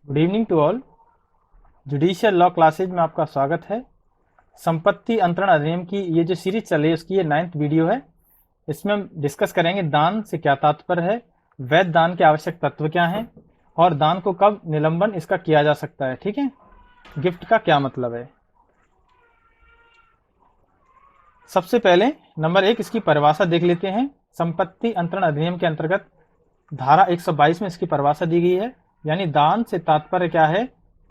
Good evening to all. Judicial law classes में आपका स्वागत है। संपत्ति अंतरण अधिनियम की ये जो सीरीज चल रही है उसकी ये 9th वीडियो है। इसमें हम डिस्कस करेंगे दान से क्या तात्पर्य है, वैध दान के आवश्यक तत्व क्या हैं और दान को कब निलंबन इसका किया जा सकता है। ठीक है, गिफ्ट का क्या मतलब है। सबसे पहले नंबर 1 इसकी परिभाषा देख लेते हैं। संपत्ति अंतरण अधिनियम के अंतर्गत धारा 122 में इसकी परिभाषा दी गई है। यानी दान से तात्पर्य क्या है,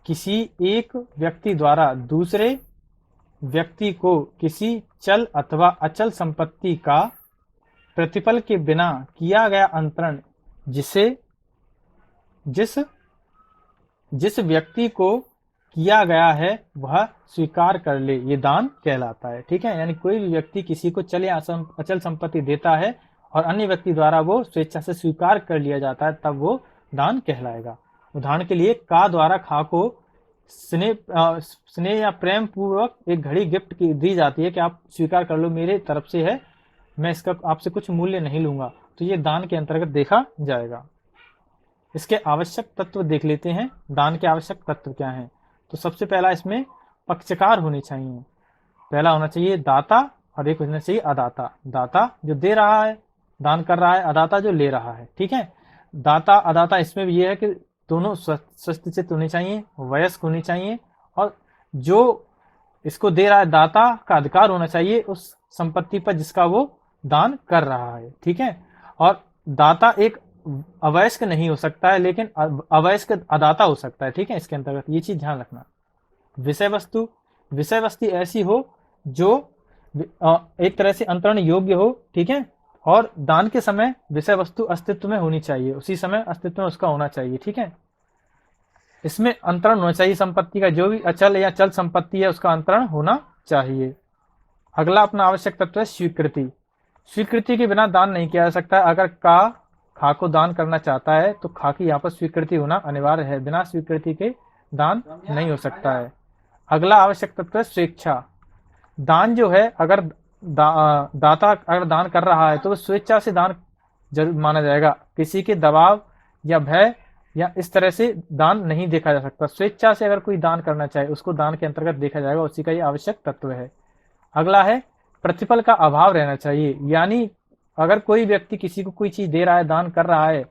किसी एक व्यक्ति द्वारा दूसरे व्यक्ति को किसी चल अथवा अचल संपत्ति का प्रतिफल के बिना किया गया अंतरण जिस व्यक्ति को किया गया है वह स्वीकार कर ले, ये दान कहलाता है। ठीक है, यानी कोई भी व्यक्ति किसी को चल या अचल संपत्ति देता है और अन्य व्यक्ति द्वारा वो स्वेच्छा से स्वीकार कर लिया जाता है, तब वो दान कहलाएगा। उदाहरण के लिए का द्वारा खा को स्नेह या प्रेम पूर्वक एक घड़ी गिफ्ट की दी जाती है कि आप स्वीकार कर लो, मेरे तरफ से है, मैं इसका आपसे कुछ मूल्य नहीं लूंगा, तो ये दान के अंतर्गत देखा जाएगा। इसके आवश्यक तत्व देख लेते हैं। दान के आवश्यक तत्व क्या हैं, तो सबसे पहला इसमें पक्षकार होने चाहिए। पहला होना चाहिए दाता और एक होना चाहिए अदाता। दाता जो दे रहा है, दान कर रहा है, अदाता जो ले रहा है। ठीक है, दाता अदाता इसमें भी ये है कि दोनों स्वस्थ चित्त होने चाहिए, वयस्क होने चाहिए, और जो इसको दे रहा है दाता का अधिकार होना चाहिए उस संपत्ति पर जिसका वो दान कर रहा है। ठीक है, और दाता एक अवयस्क नहीं हो सकता है, लेकिन अवयस्क अदाता हो सकता है। ठीक है, इसके अंतर्गत ये चीज ध्यान रखना। विषय वस्तु ऐसी हो जो एक तरह से अंतरण योग्य हो। ठीक है, और दान के समय विषय वस्तु अस्तित्व में होनी चाहिए, उसी समय अस्तित्व में उसका होना चाहिए। ठीक है, इसमें अंतरण होना चाहिए संपत्ति का, जो भी अचल या चल संपत्ति है उसका अंतरण होना चाहिए। अगला अपना आवश्यक तत्व है स्वीकृति। स्वीकृति के बिना दान नहीं किया जा सकता। अगर खा को दान करना चाहता है तो खा की यहाँ पर स्वीकृति होना अनिवार्य है, बिना स्वीकृति के दान नहीं हो सकता है। अगला आवश्यक तत्व है स्वेच्छा। दान जो है, अगर दाता अगर दान कर रहा है तो वो स्वेच्छा से दान जरूर माना जाएगा, किसी के दबाव या भय या इस तरह से दान नहीं देखा जा सकता। स्वेच्छा से अगर कोई दान करना चाहे उसको दान के अंतर्गत देखा जाएगा, उसी का ये आवश्यक तत्व है। अगला है प्रतिफल का अभाव रहना चाहिए। यानी अगर कोई व्यक्ति किसी को कोई चीज दे रहा है, दान कर रहा है,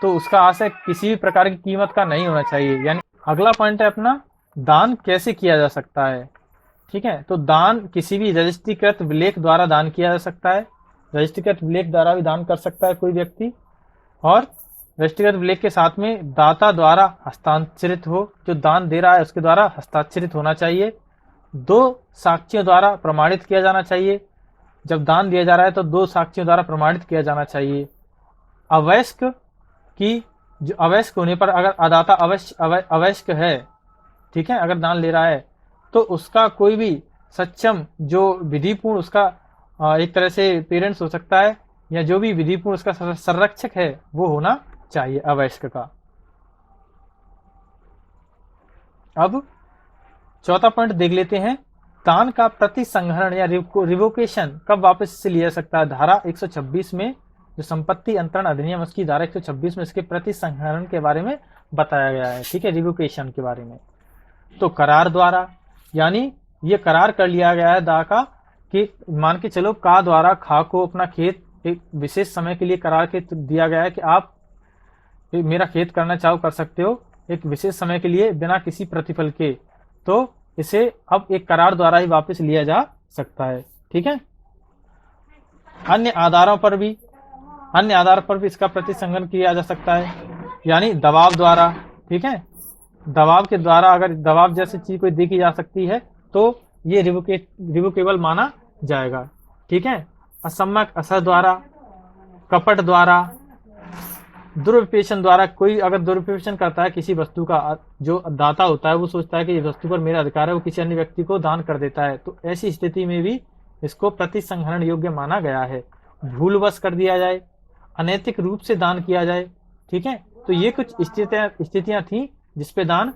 तो उसका आशय किसी भी प्रकार की कीमत का नहीं होना चाहिए। यानी अगला पॉइंट है अपना दान कैसे किया जा सकता है। ठीक है, तो दान किसी भी रजिस्ट्रीकृत विलेख द्वारा दान किया जा सकता है। रजिस्ट्रीकृत विलेख द्वारा भी दान कर सकता है कोई व्यक्ति, और रजिस्ट्रीकृत विलेख के साथ में दाता द्वारा हस्ताक्षरित हो, जो दान दे रहा है उसके द्वारा हस्ताक्षरित होना चाहिए। 2 साक्षियों द्वारा प्रमाणित किया जाना चाहिए। जब दान दिया जा रहा है तो 2 साक्षियों द्वारा प्रमाणित किया जाना चाहिए। अवयस्क की जो अवयस्क होने पर, अगर अदाता अवयस्क है, ठीक है, अगर दान ले रहा है तो उसका कोई भी सक्षम जो विधिपूर्ण उसका एक तरह से पेरेंट्स हो सकता है, या जो भी विधिपूर्ण उसका संरक्षक है वो होना चाहिए अवयस्क का। अब चौथा पॉइंट देख लेते हैं, दान का प्रतिसंहरण या रिवोकेशन कब वापस से लिया जा सकता है। धारा 126 में जो संपत्ति अंतरण अधिनियम उसकी धारा 126 में इसके प्रतिसंहरण के बारे में बताया गया है। ठीक है, रिवोकेशन के बारे में। तो करार द्वारा, यानी ये करार कर लिया गया है दा का कि मान के चलो का द्वारा खा को अपना खेत एक विशेष समय के लिए करार के दिया गया है कि आप मेरा खेत करना चाहो कर सकते हो एक विशेष समय के लिए बिना किसी प्रतिफल के, तो इसे अब एक करार द्वारा ही वापस लिया जा सकता है। ठीक है, अन्य आधारों पर भी इसका प्रतिसंहरण किया जा सकता है, यानी दबाव द्वारा। ठीक है, दबाव के द्वारा, अगर दबाव जैसी चीज कोई देखी जा सकती है तो ये रिवोकेबल माना जाएगा। ठीक है, असम्यक असर द्वारा, कपट द्वारा, दुरुपयोग द्वारा। कोई अगर दुरुपयोग करता है किसी वस्तु का, जो दाता होता है वो सोचता है कि इस वस्तु पर मेरा अधिकार है, वो किसी अन्य व्यक्ति को दान कर देता है, तो ऐसी स्थिति में भी इसको प्रतिसंहरण योग्य माना गया है। भूलवश कर दिया जाए, अनैतिक रूप से दान किया जाए। ठीक है, तो ये कुछ स्थितियां थी जिसपे दान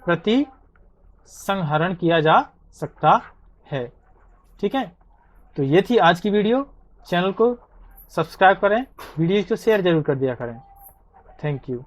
प्रतिसंहरण किया जा सकता है। ठीक है, तो ये थी आज की वीडियो। चैनल को सब्सक्राइब करें, वीडियो को शेयर जरूर कर दिया करें। Thank you.